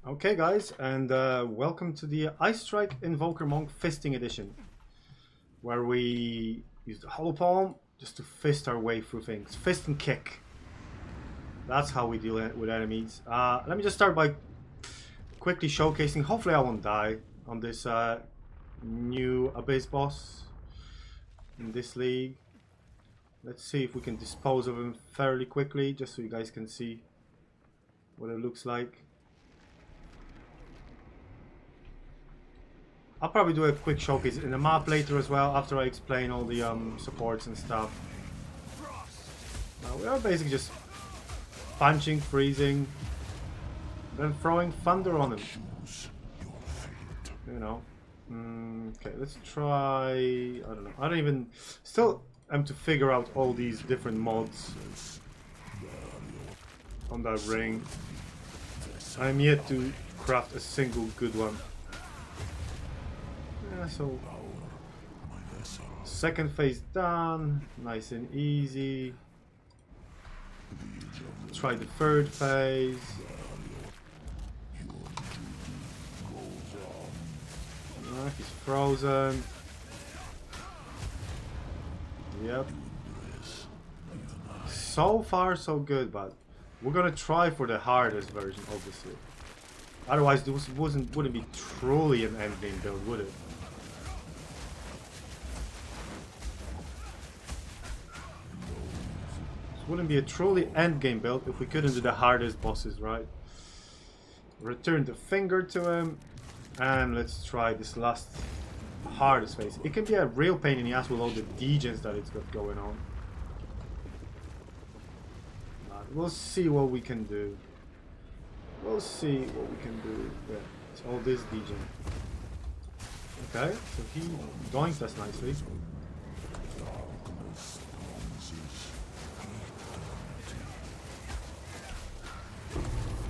Okay guys, and welcome to the Ice Strike Invoker Monk Fisting Edition, where we use the Hollow Palm just to fist our way through things. Fist and kick. That's how we deal with enemies. Let me just start by quickly showcasing, hopefully I won't die on this new Abyss boss in this league. Let's see if we can dispose of him fairly quickly, just so you guys can see what it looks like. I'll probably do a quick showcase in the map later as well, after I explain all the supports and stuff. We are basically just punching, freezing, then throwing thunder on him. You know. Okay, let's try... I don't know. I don't even... Still am to figure out all these different mods on that ring. I'm yet to craft a single good one. Yeah, so second phase done, nice and easy. Try the third phase. He's frozen. Yep. So far so good, but we're gonna try for the hardest version, obviously. Otherwise this wouldn't be truly an endgame build, would it? Wouldn't be a truly endgame build if we couldn't do the hardest bosses, right? Return the finger to him, and let's try this last hardest phase. It can be a real pain in the ass with all the degens that it's got going on. But we'll see what we can do. We'll see what we can do. Yeah, it's all this degen. Okay, so he doinked us nicely.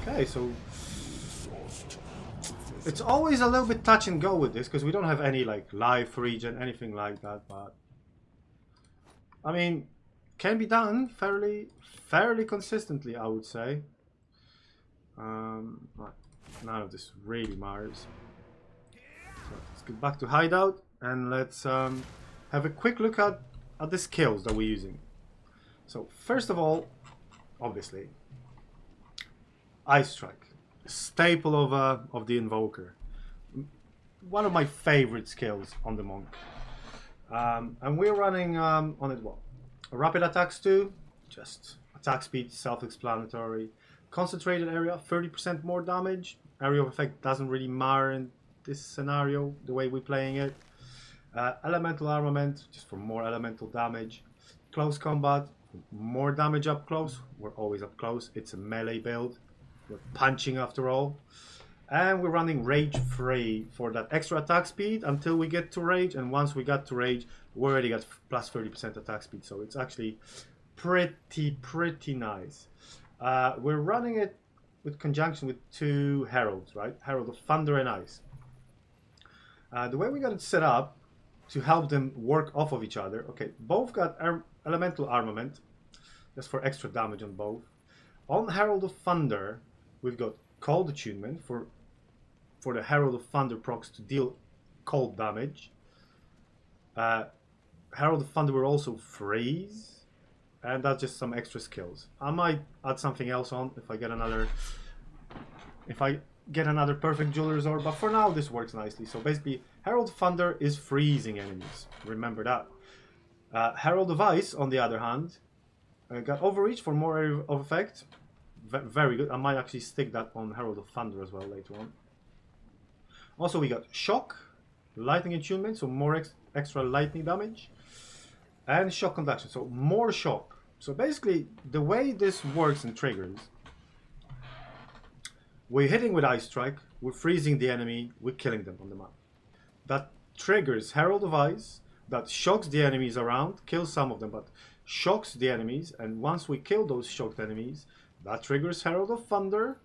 Okay, so it's always a little bit touch and go with this because we don't have any like life regen, anything like that, but I mean, can be done fairly consistently, I would say. None of this really matters. So let's get back to hideout and let's have a quick look at the skills that we're using. So first of all, obviously, Ice Strike, staple of the Invoker. One of my favorite skills on the Monk. And we're running on it what? Rapid attacks too, just attack speed, self-explanatory. Concentrated area, 30% more damage. Area of effect doesn't really matter in this scenario, the way we're playing it. Elemental armament, just for more elemental damage. Close combat, more damage up close. We're always up close. It's a melee build. We're punching after all. And we're running rage free for that extra attack speed until we get to rage. And once we got to rage, we already got plus 30% attack speed. So it's actually pretty nice. We're running it with conjunction with two heralds, right? Herald of Thunder and Ice. The way we got it set up to help them work off of each other. Okay, both got elemental armament, just for extra damage on both. On Herald of Thunder, we've got cold attunement for the Herald of Thunder procs to deal cold damage. Herald of Thunder will also freeze, and that's just some extra skills. I might add something else on if I get another perfect Jeweler's Orb, but for now this works nicely. So basically, Herald of Thunder is freezing enemies. Remember that. Herald of Ice, on the other hand, got Overreach for more area of effect. Very good. I might actually stick that on Herald of Thunder as well later on. Also, we got Shock, Lightning Attunement, so more extra lightning damage, and Shock Conduction, so more shock. So basically, the way this works and triggers, we're hitting with Ice Strike, we're freezing the enemy, we're killing them on the map. That triggers Herald of Ice, that shocks the enemies around, kills some of them, but shocks the enemies, and once we kill those shocked enemies, that triggers Herald of Thunder,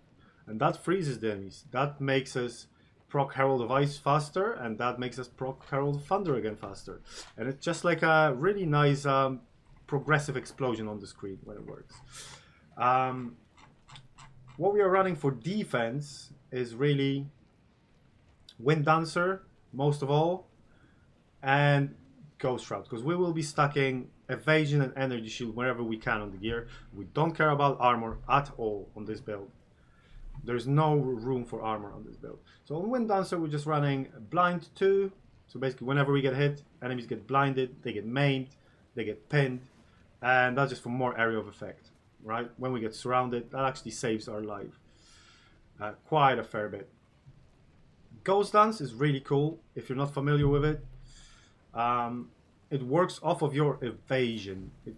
and that freezes the enemies. That makes us proc Herald of Ice faster, and that makes us proc Herald of Thunder again faster. And it's just like a really nice progressive explosion on the screen when it works. What we are running for defense is really Wind Dancer, most of all, and Ghost Route, because we will be stacking Evasion and Energy Shield wherever we can on the gear. We don't care about armor at all on this build. There's no room for armor on this build. So on Wind Dancer, we're just running Blind 2. So basically, whenever we get hit, enemies get blinded, they get maimed, they get pinned, and that's just for more area of effect, right? When we get surrounded, that actually saves our life quite a fair bit. Ghost Dance is really cool if you're not familiar with it. It works off of your evasion. It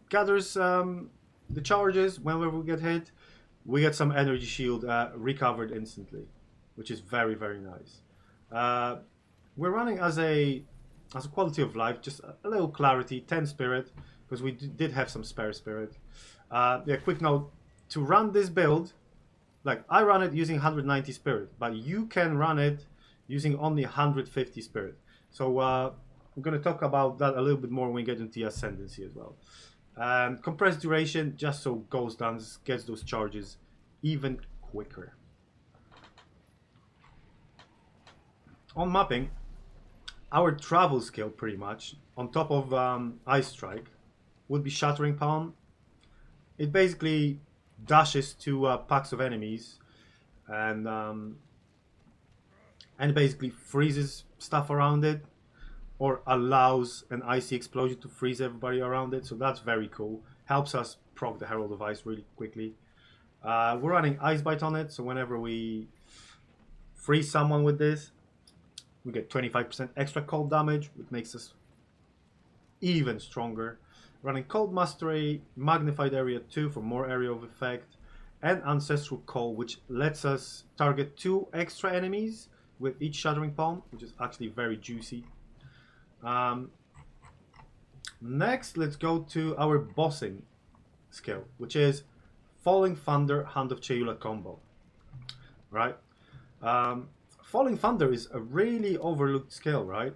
gathers the charges whenever we get hit. We get some energy shield recovered instantly, which is very, very nice. We're running as a quality of life, just a little clarity, 10 spirit, because we did have some spare spirit. Yeah, quick note, to run this build, like I run it using 190 spirit, but you can run it using only 150 spirit. So we're going to talk about that a little bit more when we get into the Ascendancy as well. And compressed duration, just so Ghost Dance gets those charges even quicker. On mapping, our travel skill pretty much, on top of Ice Strike, would be Shattering Palm. It basically dashes to packs of enemies and basically freezes stuff around it, or allows an icy explosion to freeze everybody around it. So that's very cool. Helps us proc the Herald of Ice really quickly. We're running Ice Bite on it, so whenever we freeze someone with this, we get 25% extra cold damage, which makes us even stronger. Running Cold Mastery, Magnified Area 2 for more area of effect, and Ancestral Call, which lets us target 2 extra enemies with each Shattering Palm, which is actually very juicy. Next, let's go to our bossing skill, which is Falling Thunder, Hand of Chayula combo. Right? Falling Thunder is a really overlooked skill, right?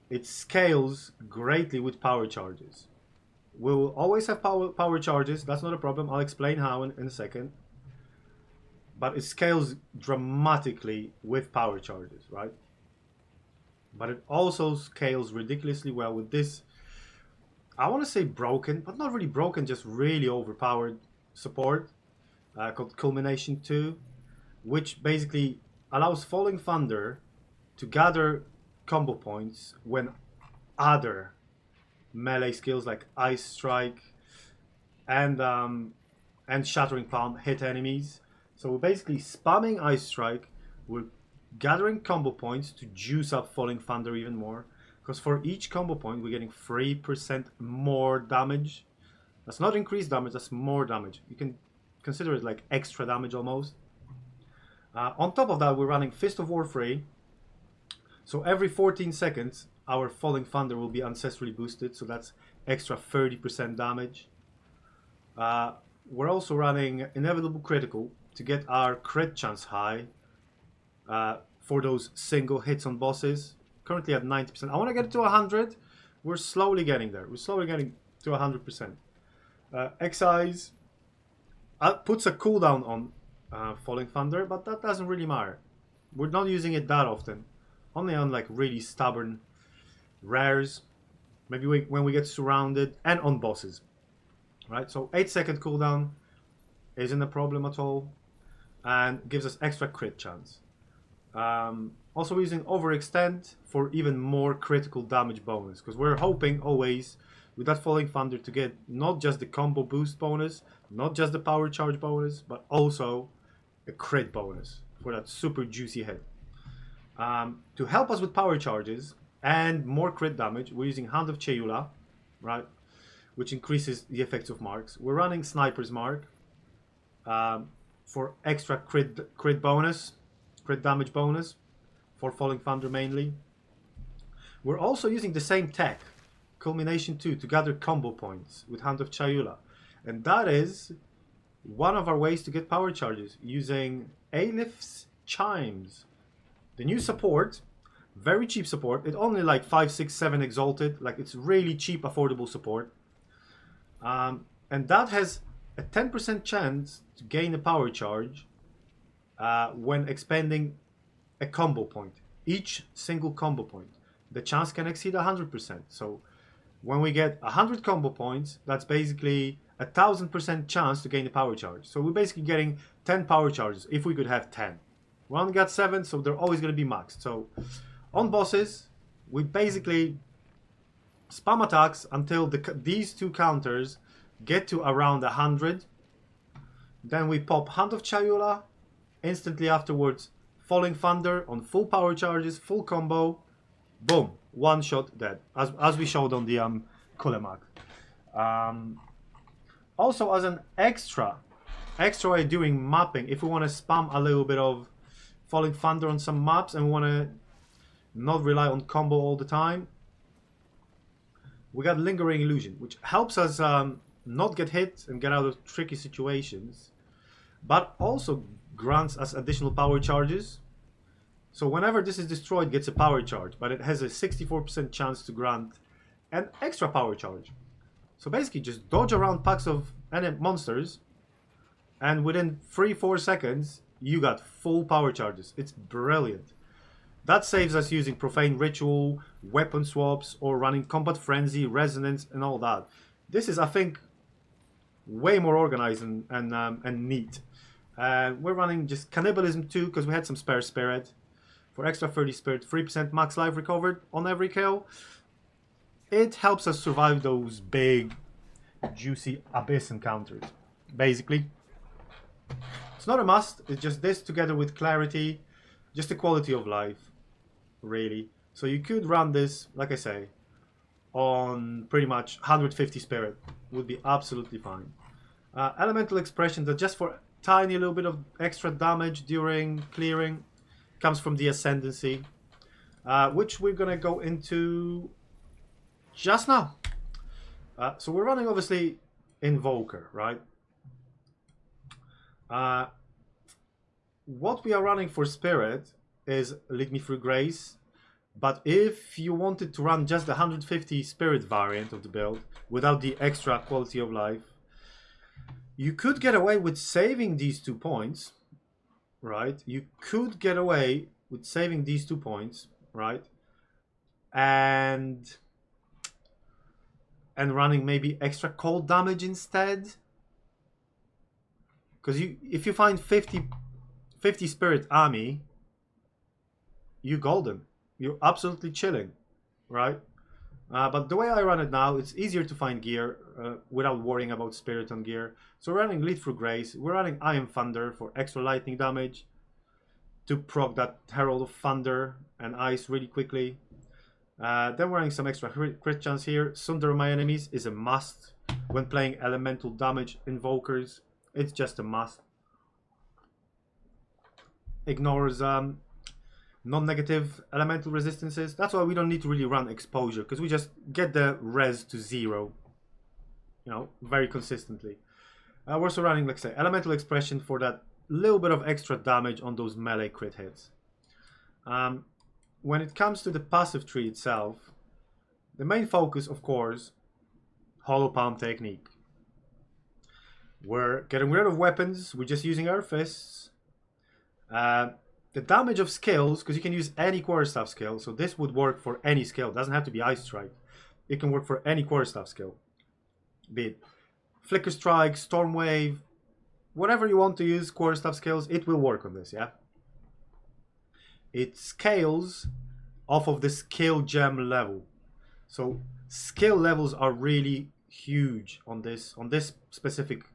It scales greatly with power charges. We will always have power charges, that's not a problem. I'll explain how in a second. But it scales dramatically with power charges, right? But it also scales ridiculously well with this, I want to say broken, but not really broken, just really overpowered support called Culmination 2, which basically allows Falling Thunder to gather combo points when other melee skills like Ice Strike and Shattering Palm hit enemies. So we're basically spamming Ice Strike, we're gathering combo points to juice up Falling Thunder even more, because for each combo point we're getting 3% more damage. That's not increased damage, that's more damage. You can consider it like extra damage almost. On top of that, we're running Fist of War 3. So every 14 seconds our Falling Thunder will be ancestrally boosted, so that's extra 30% damage. We're also running Inevitable Critical to get our crit chance high for those single hits on bosses. Currently at 90%. I want to get it to 100. We're slowly getting there. We're slowly getting to 100%. Excise puts a cooldown on Falling Thunder, but that doesn't really matter. We're not using it that often. Only on like really stubborn rares. Maybe when we get surrounded, and on bosses. Right, so 8-second cooldown isn't a problem at all, and gives us extra crit chance. Also using Overextend for even more critical damage bonus, because we're hoping always with that Falling Thunder to get not just the combo boost bonus, not just the power charge bonus, but also a crit bonus for that super juicy hit. To help us with power charges and more crit damage, we're using Hand of Chayula, right, which increases the effects of marks. We're running Sniper's Mark for extra crit bonus, crit damage bonus for Falling Thunder mainly. We're also using the same tech, Culmination 2, to gather combo points with Hand of Chayula, and that is one of our ways to get power charges using Aelif's Chimes. The new support, very cheap support. It only like 5, 6, 7 exalted. Like it's really cheap, affordable support. And that has a 10% chance to gain a power charge when expending a combo point. Each single combo point, the chance can exceed 100%. So when we get 100 combo points, that's basically 1,000% chance to gain a power charge. So we're basically getting 10 power charges if we could have 10. We only got 7, so they're always going to be maxed. So on bosses, we basically spam attacks until these two counters get to around 100. Then we pop Hand of Chayula. Instantly afterwards, Falling Thunder on full power charges, full combo. Boom, one shot dead, as we showed on the Kulamak. Also, as an extra way doing mapping, if we want to spam a little bit of Falling Thunder on some maps and we want to not rely on combo all the time, we got Lingering Illusion, which helps us not get hit and get out of tricky situations, but also grants us additional power charges. So whenever this is destroyed, it gets a power charge, but it has a 64% chance to grant an extra power charge. So basically just dodge around packs of monsters, and within 3-4 seconds, you got full power charges. It's brilliant. That saves us using Profane Ritual, weapon swaps, or running Combat Frenzy, Resonance, and all that. This is, I think, way more organized and neat. We're running just Cannibalism 2 because we had some spare spirit. For extra 30 spirit, 3% max life recovered on every kill. It helps us survive those big, juicy Abyss encounters. Basically, it's not a must. It's just this together with Clarity, just the quality of life, really. So you could run this, like I say, on pretty much 150 spirit. Would be absolutely fine. Elemental Expression, that just for tiny little bit of extra damage during clearing, comes from the Ascendancy, which we're gonna go into just now. So we're running obviously Invoker, right? What we are running for Spirit is Lead Me Through Grace, but if you wanted to run just the 150 Spirit variant of the build without the extra quality of life, you could get away with saving these 2 points. Right, you could get away with saving these 2 points, right, and running maybe extra cold damage instead. Because if you find 50 spirit army, you golden, you're absolutely chilling, right? But the way I run it now, it's easier to find gear without worrying about spirit on gear. So we're running Lead Through Grace, we're running Iron Thunder for extra lightning damage to proc that Herald of Thunder and Ice really quickly. Then we're running some extra crit chance here. Sunder My Enemies is a must when playing elemental damage invokers. It's just a must. Ignores non-negative elemental resistances. That's why we don't need to really run exposure, because we just get the res to 0, you know, very consistently. We're also running, like I say, Elemental Expression for that little bit of extra damage on those melee crit hits. When it comes to the passive tree itself, the main focus, of course, Hollow Palm technique. We're getting rid of weapons, we're just using our fists. The damage of skills, because you can use any quarterstaff skill, so this would work for any skill. It doesn't have to be Ice Strike. It can work for any quarterstaff skill. Be it Flicker Strike, Storm Wave, whatever you want to use quarterstaff skills, it will work on this, yeah? It scales off of the skill gem level. So skill levels are really huge on this specific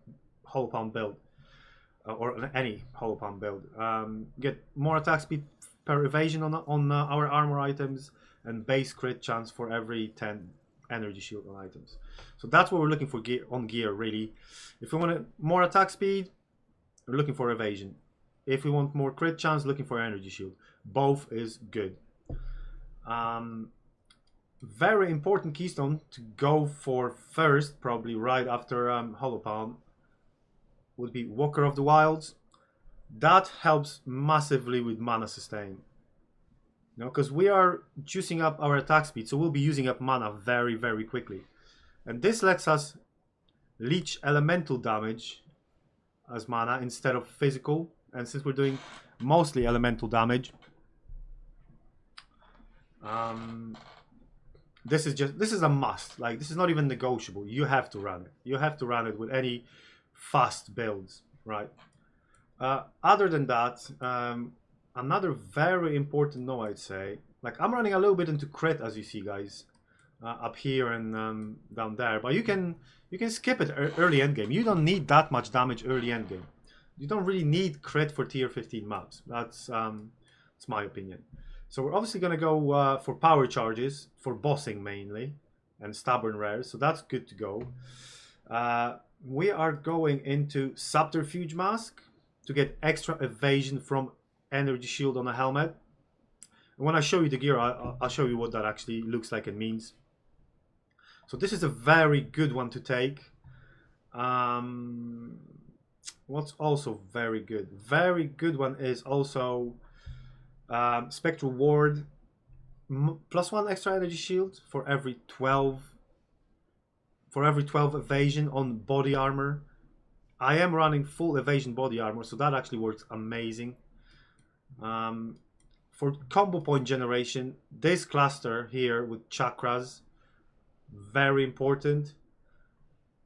Hollow Palm build. Or any Hollow Palm build. Get more attack speed per evasion on our armor items, and base crit chance for every 10 energy shield on items. So that's what we're looking for on gear, really. If we want more attack speed, we're looking for evasion. If we want more crit chance, looking for energy shield. Both is good. Very important keystone to go for first, probably right after Hollow Palm, would be Walker of the Wilds. That helps massively with mana sustain. You know, because we are juicing up our attack speed, so we'll be using up mana very, very quickly. And this lets us leech elemental damage as mana instead of physical. And since we're doing mostly elemental damage, this is a must. Like, this is not even negotiable. You have to run it. You have to run it with any fast builds, right? Other than that, another very important note, I'd say, like, I'm running a little bit into crit, as you see, guys, up here and down there, but you can skip it early end game. You don't need that much damage early end game. You don't really need crit for tier 15 maps. That's my opinion. So we're obviously going to go for power charges, for bossing mainly, and stubborn rares, so that's good to go. We are going into Subterfuge Mask to get extra evasion from energy shield on a helmet. And when I show you the gear, I'll show you what that actually looks like and means. So this is a very good one to take. What's also very good? Very good one is also Spectral Ward, +1 extra energy shield for every 12 evasion on body armor. I am running full evasion body armor, so that actually works amazing. For combo point generation, this cluster here with chakras, very important.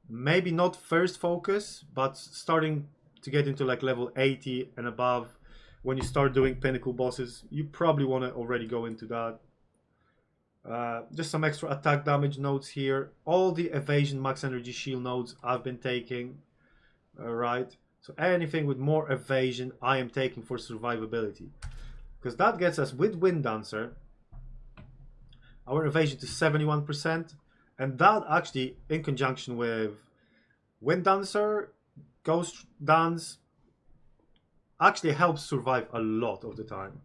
Maybe not first focus, but starting to get into like level 80 and above, when you start doing pinnacle bosses, you probably want to already go into that. Just some extra attack damage nodes here. All the evasion max energy shield nodes I've been taking. Alright, so anything with more evasion I am taking for survivability, because that gets us with Wind Dancer our evasion to 71%, and that actually in conjunction with Wind Dancer, Ghost Dance, actually helps survive a lot of the time,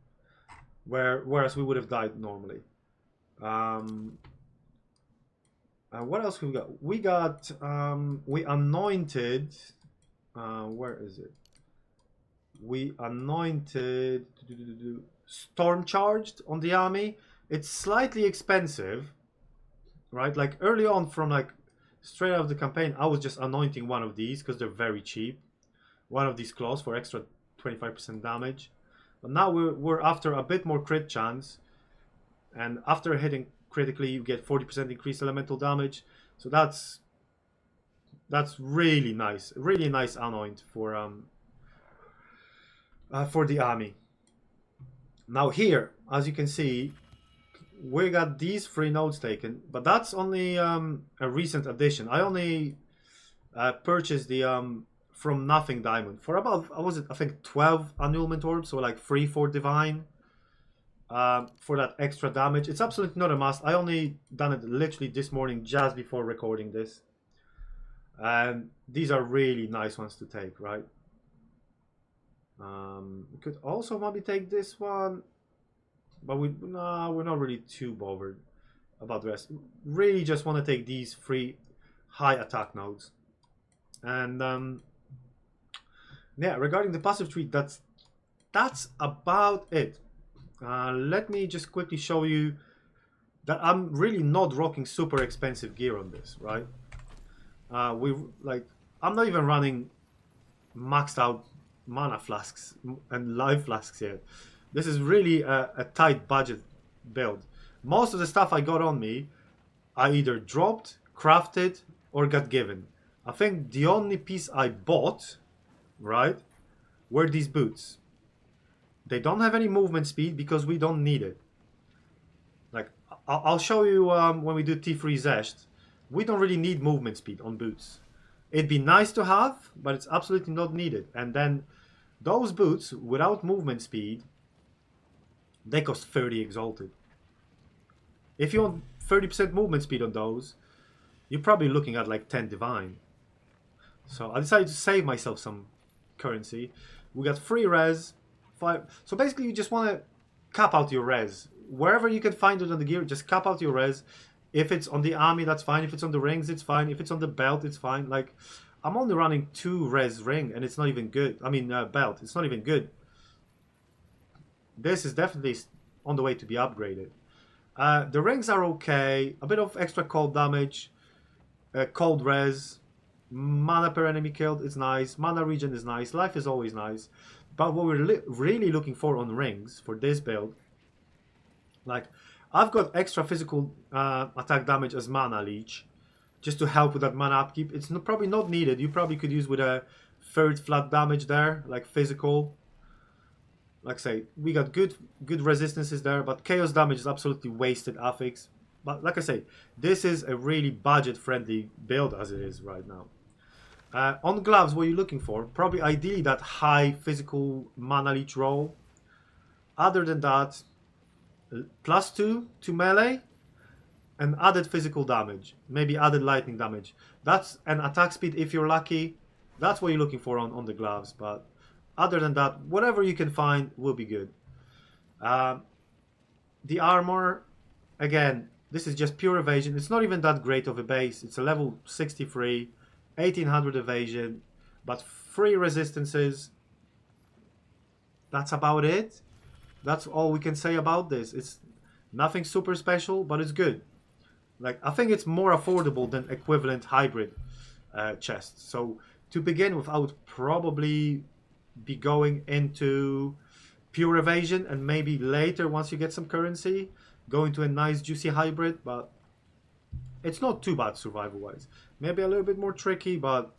whereas we would have died normally. What else we got? We anointed, where is it? We anointed Storm Charged on the army. It's slightly expensive, right? Like early on, from like straight out of the campaign, I was just anointing one of these because they're very cheap. One of these claws for extra 25% damage. But now we're after a bit more crit chance, and after hitting critically, you get 40% increased elemental damage. So that's really nice, really nice anoint for the army. Now here, as you can see, we got these 3 nodes taken, but that's only a recent addition. I only purchased the from nothing diamond for about, I think 12 annulment orbs, so like 3 for divine, for that extra damage. It's absolutely not a must. I only done it literally this morning, just before recording this, and these are really nice ones to take, right? We could also maybe take this one, but we're not really too bothered about the rest. Really just want to take these 3 high attack nodes. And yeah, regarding the passive tree, that's about it. Let me just quickly show you that I'm really not rocking super expensive gear on this, right? I'm not even running maxed out mana flasks and life flasks yet. This is really a tight budget build. Most of the stuff I got on me, I either dropped, crafted, or got given. I think the only piece I bought, right, were these boots. They don't have any movement speed because we don't need it. Like, I'll show you when we do T3 Xesht. We don't really need movement speed on boots. It'd be nice to have, but it's absolutely not needed. And then those boots, without movement speed, they cost 30 exalted. If you want 30% movement speed on those, you're probably looking at like 10 divine. So I decided to save myself some currency. We got 3 res, 5. So basically you just want to cap out your res. Wherever you can find it on the gear, just cap out your res. If it's on the army, that's fine. If it's on the rings, it's fine. If it's on the belt, it's fine. Like, I'm only running 2 res ring, and it's not even good. I mean, belt. It's not even good. This is definitely on the way to be upgraded. The rings are okay. A bit of extra cold damage. Cold res. Mana per enemy killed is nice. Mana regen is nice. Life is always nice. But what we're really looking for on rings for this build, like I've got extra physical attack damage as mana leech, just to help with that mana upkeep. It's probably not needed. You probably could use with a third flat damage there, like physical. Like I say, we got good resistances there, but chaos damage is absolutely wasted affix. But like I say, this is a really budget-friendly build as it is right now. On gloves, what are you looking for? Probably ideally that high physical mana leech roll. Other than that, +2 to melee and added physical damage. Maybe added lightning damage. That's an attack speed if you're lucky. That's what you're looking for on the gloves. But other than that, whatever you can find will be good. The armor, again, this is just pure evasion. It's not even that great of a base. It's a level 63, 1800 evasion, but 3 resistances. That's about it. That's all we can say about this. It's nothing super special, but it's good. Like, I think it's more affordable than equivalent hybrid chests. So to begin with, I would probably be going into pure evasion, and maybe later, once you get some currency, go into a nice juicy hybrid. But it's not too bad survival wise. Maybe a little bit more tricky, but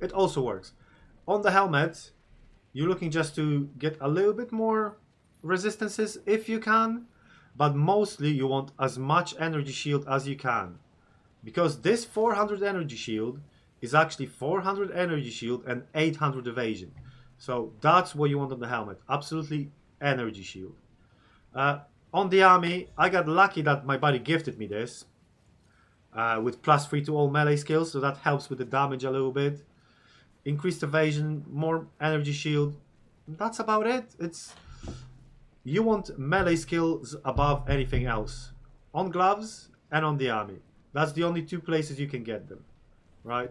it also works. On the helmet, you're looking just to get a little bit more resistances if you can, but mostly you want as much energy shield as you can, because this 400 energy shield is actually 400 energy shield and 800 evasion. So that's what you want on the helmet. Absolutely energy shield. On the army, I got lucky that my buddy gifted me this with +3 to all melee skills, so that helps with the damage a little bit. Increased evasion, more energy shield. That's about it. You want melee skills above anything else on gloves and on the army. That's the only 2 places you can get them, right?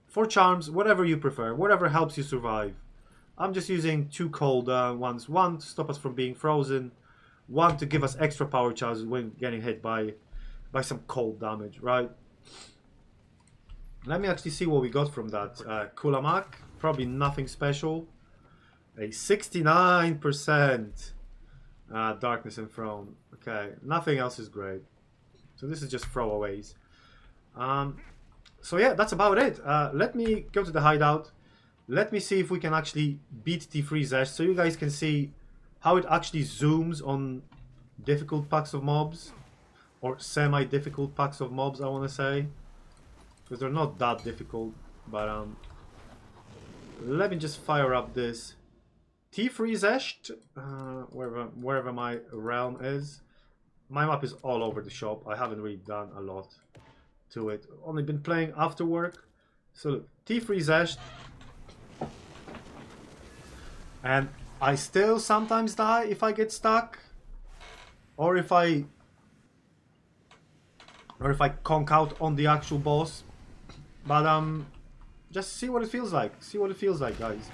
For charms, whatever you prefer, whatever helps you survive. I'm just using 2 cold ones. 1 to stop us from being frozen, 1 to give us extra power charges when getting hit by some cold damage, right? Let me actually see what we got from that. Kulamak, probably nothing special. A 69% darkness and throne. Okay, nothing else is great. So this is just throwaways. So yeah, that's about it. Let me go to the hideout. Let me see if we can actually beat T3 Xesht, so you guys can see how it actually zooms on difficult packs of mobs. Or semi-difficult packs of mobs, I want to say. Because they're not that difficult. But let me just fire up this T3 Xesht, wherever my realm is. My map is all over the shop. I haven't really done a lot to it. Only been playing after work. So look, T3 Xesht. And I still sometimes die if I get stuck. Or if I conk out on the actual boss. But just see what it feels like. See what it feels like, guys.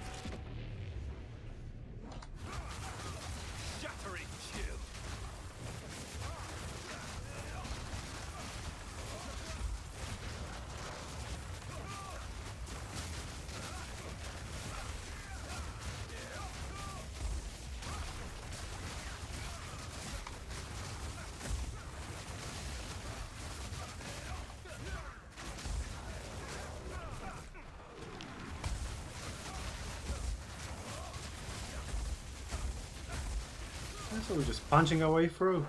So we're just punching our way through.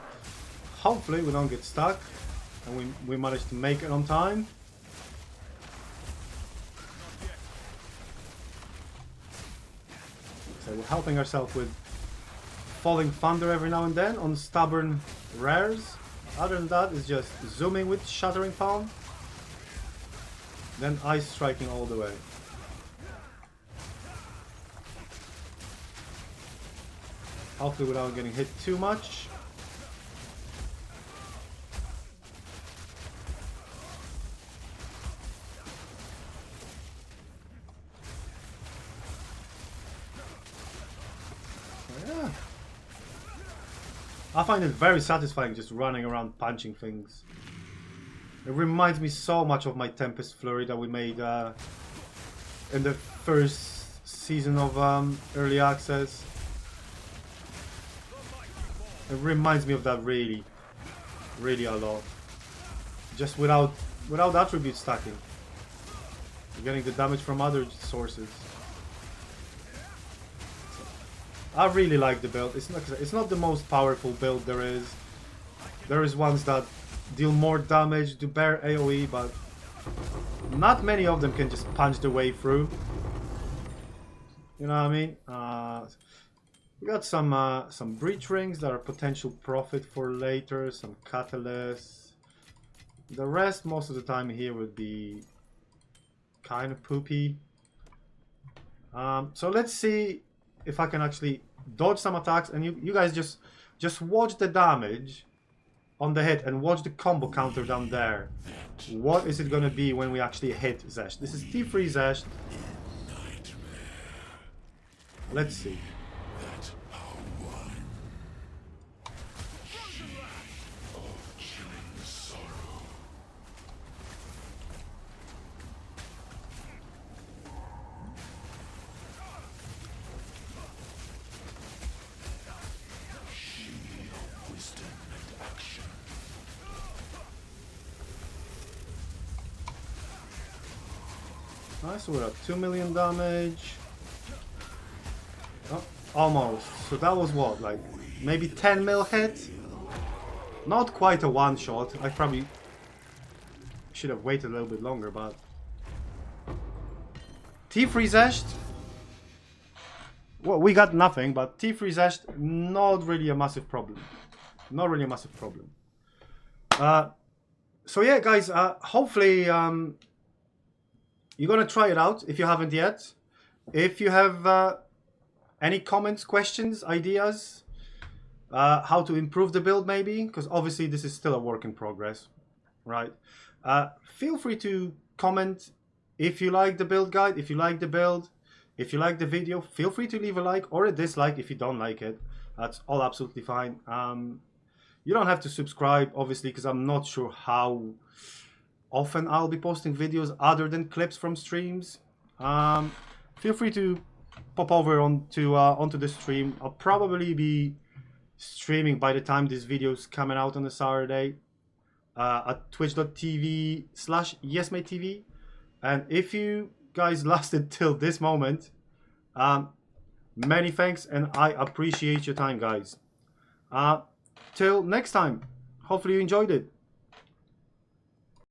Hopefully we don't get stuck and we manage to make it on time. So we're helping ourselves with falling thunder every now and then on stubborn rares. Other than that, it's just zooming with shattering palm, then ice striking all the way. Hopefully without getting hit too much. Yeah. I find it very satisfying just running around punching things. It reminds me so much of my Tempest Flurry that we made in the first season of early access. It reminds me of that really a lot. Just without attribute stacking. You're getting the damage from other sources. I really like the build. It's not the most powerful build there is. There is ones that deal more damage, do better AoE, but not many of them can just punch their way through. You know what I mean? We got some breach rings that are potential profit for later, some catalysts. The rest, most of the time here, would be kind of poopy. So let's see if I can actually dodge some attacks, and you guys just watch the damage on the hit and watch the combo counter down there. What is it gonna be when we actually hit Xesht? This is T3 Xesht. Let's see. Nice, so we're at 2 million damage. Oh, almost. So that was what, like maybe 10 mil hit? Not quite a one shot. I probably should have waited a little bit longer, but T3 Xesht. Well, we got nothing, but T3 Xesht, not really a massive problem. Not really a massive problem. So yeah, guys, hopefully you're gonna try it out if you haven't yet. If you have any comments, questions, ideas, how to improve the build maybe, because obviously this is still a work in progress, right? Feel free to comment if you like the build guide, if you like the build, if you like the video. Feel free to leave a like or a dislike if you don't like it. That's all absolutely fine. You don't have to subscribe, obviously, because I'm not sure how often I'll be posting videos other than clips from streams. Feel free to pop over onto the stream. I'll probably be streaming by the time this video is coming out on a Saturday at twitch.tv/YesMateTV. And if you guys lasted till this moment, many thanks, and I appreciate your time, guys. Till next time, hopefully you enjoyed it.